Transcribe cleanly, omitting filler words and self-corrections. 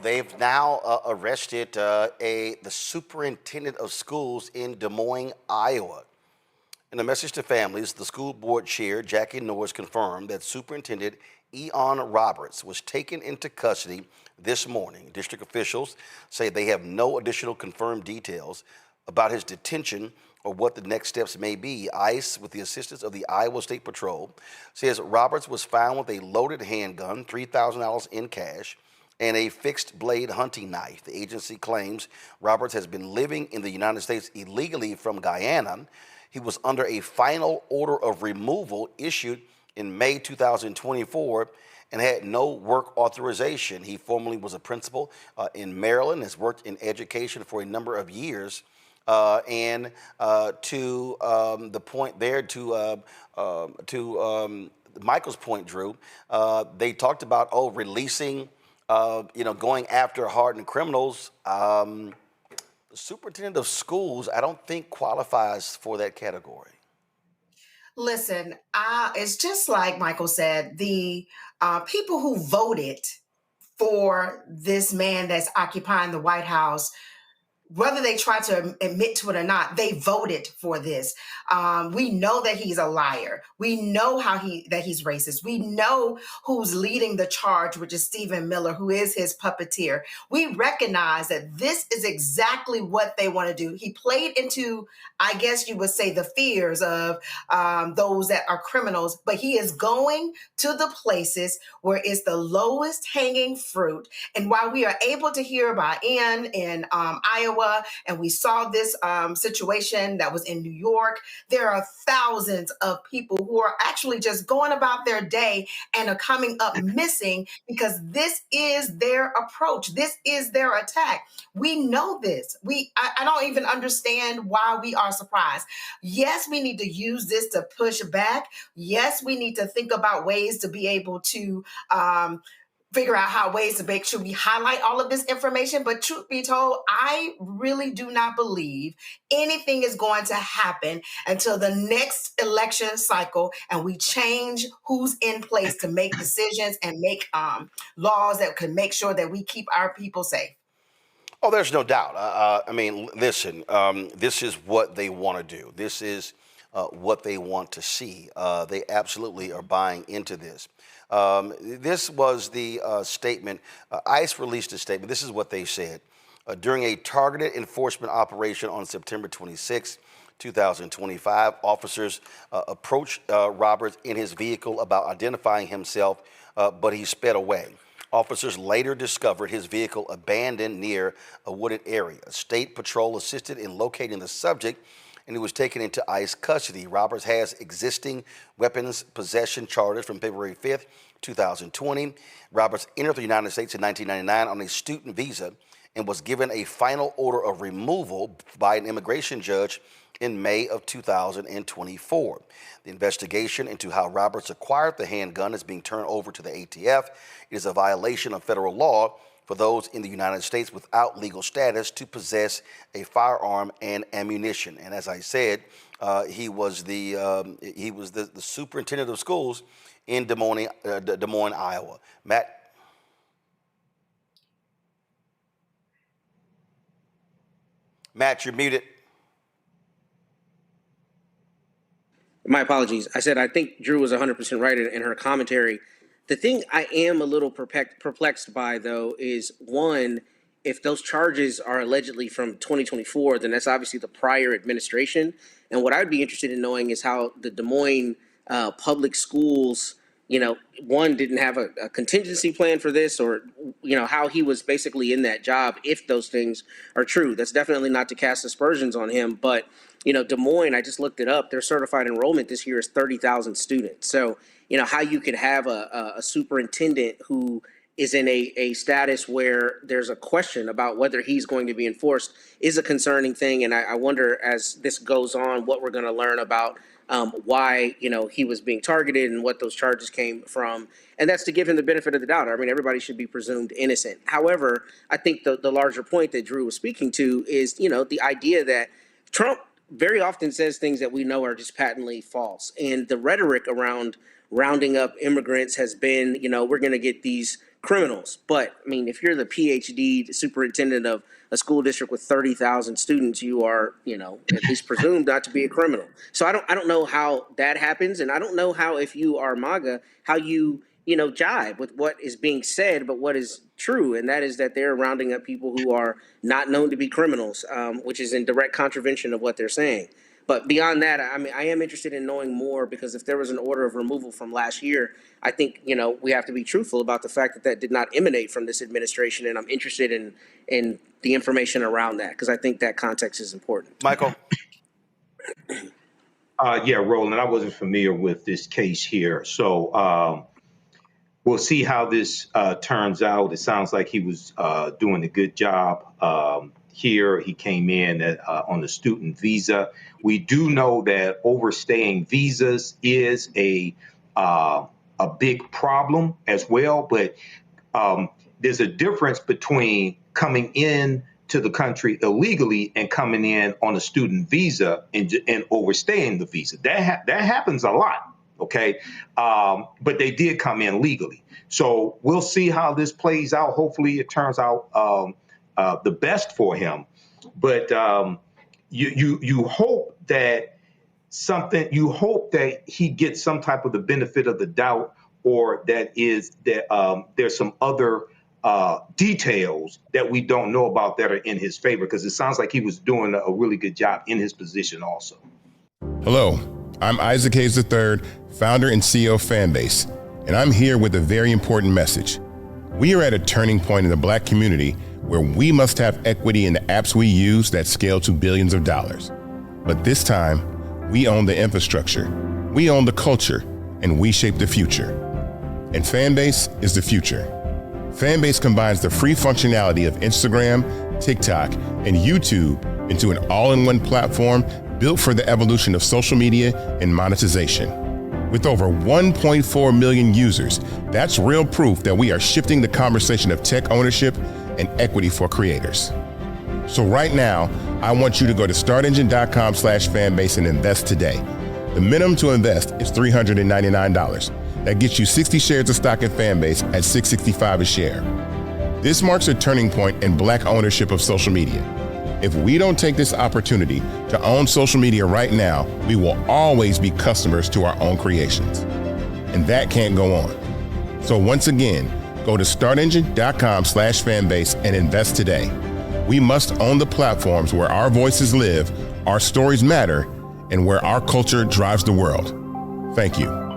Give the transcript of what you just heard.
They've now arrested the superintendent of schools in Des Moines, Iowa. In a message to families, the school board chair, Jackie Norris, confirmed that Superintendent Eon Roberts was taken into custody this morning. District officials say they have no additional confirmed details about his detention or what the next steps may be. ICE, with the assistance of the Iowa State Patrol, says Roberts was found with a loaded handgun, $3,000 in cash, and a fixed blade hunting knife. The agency claims Roberts has been living in the United States illegally from Guyana. He was under a final order of removal issued in May 2024 and had no work authorization. He formerly was a principal in Maryland, has worked in education for a number of years. And to the point there, to Michael's point, Drew, they talked about, releasing going after hardened criminals. The superintendent of schools, I don't think qualifies for that category. Listen, it's just like Michael said, the people who voted for this man that's occupying the White House, whether they try to admit to it or not, they voted for this. We know that he's a liar. We know that he's racist. We know who's leading the charge, which is Stephen Miller, who is his puppeteer. We recognize that this is exactly what they want to do. He played into, I guess you would say, the fears of those that are criminals, but he is going to the places where it's the lowest hanging fruit. And while we are able to hear about Ian in Iowa, and we saw this situation that was in New York, there are thousands of people who are actually just going about their day and are coming up missing because this is their approach. This is their attack. We know this. I don't even understand why we are surprised. Yes, we need to use this to push back. Yes, we need to think about ways to be able to figure out ways to make sure we highlight all of this information. But truth be told, I really do not believe anything is going to happen until the next election cycle and we change who's in place to make decisions and make laws that can make sure that we keep our people safe. Oh, there's no doubt. I mean, listen, this is what they want to do. This is what they want to see. They absolutely are buying into this. This was the statement. ICE released a statement. This is what they said. During a targeted enforcement operation on September 26, 2025, officers approached Roberts in his vehicle about identifying himself, but he sped away. Officers later discovered his vehicle abandoned near a wooded area. State Patrol assisted in locating the subject, and he was taken into ICE custody. Roberts has existing weapons possession charges from February 5th, 2020. Roberts entered the United States in 1999 on a student visa and was given a final order of removal by an immigration judge in May of 2024. The investigation into how Roberts acquired the handgun is being turned over to the ATF. It is a violation of federal law for those in the United States without legal status to possess a firearm and ammunition. And as I said, he was the superintendent of schools in Des Moines, Iowa. Matt, you're muted. My apologies. I said I think Drew was 100% right in her commentary. The thing I am a little perplexed by, though, is one, if those charges are allegedly from 2024, then that's obviously the prior administration. And what I'd be interested in knowing is how the Des Moines Public Schools, one, didn't have a contingency plan for this, or, how he was basically in that job if those things are true. That's definitely not to cast aspersions on him, but Des Moines, I just looked it up, their certified enrollment this year is 30,000 students. So, how you could have a superintendent who is in a status where there's a question about whether he's going to be enforced is a concerning thing. And I wonder, as this goes on, what we're going to learn about why, he was being targeted and what those charges came from. And that's to give him the benefit of the doubt. I mean, everybody should be presumed innocent. However, I think the larger point that Drew was speaking to is, the idea that Trump very often says things that we know are just patently false. And the rhetoric around rounding up immigrants has been, we're going to get these criminals. But I mean, if you're the PhD superintendent of a school district with 30,000 students, you are, at least presumed not to be a criminal. So I don't know how that happens, and I don't know how, if you are MAGA, how you jibe with what is being said, but what is true, and that is that they're rounding up people who are not known to be criminals, which is in direct contravention of what they're saying. But beyond that, I mean, I am interested in knowing more, because if there was an order of removal from last year, I think, we have to be truthful about the fact that that did not emanate from this administration. And I'm interested in the information around that, because I think that context is important. Michael? Yeah, Roland, I wasn't familiar with this case here. So we'll see how this turns out. It sounds like he was doing a good job here. He came in on the student visa. We do know that overstaying visas is a big problem as well, but there's a difference between coming in to the country illegally and coming in on a student visa and overstaying the visa. That happens a lot, okay? But they did come in legally. So we'll see how this plays out. Hopefully it turns out the best for him. But you hope that he gets some type of the benefit of the doubt, or that there's some other details that we don't know about that are in his favor, because it sounds like he was doing a really good job in his position also. Hello, I'm Isaac Hayes III, founder and CEO of Fanbase, and I'm here with a very important message. We are at a turning point in the Black community where we must have equity in the apps we use that scale to billions of dollars. But this time, we own the infrastructure, we own the culture, and we shape the future. And Fanbase is the future. Fanbase combines the free functionality of Instagram, TikTok, and YouTube into an all-in-one platform built for the evolution of social media and monetization. With over 1.4 million users, that's real proof that we are shifting the conversation of tech ownership and equity for creators. So right now, I want you to go to startengine.com/fanbase and invest today. The minimum to invest is $399. That gets you 60 shares of stock in Fanbase at $665 a share. This marks a turning point in Black ownership of social media. If we don't take this opportunity to own social media right now, we will always be customers to our own creations. And that can't go on. So once again, go to startengine.com/fanbase and invest today. We must own the platforms where our voices live, our stories matter, and where our culture drives the world. Thank you.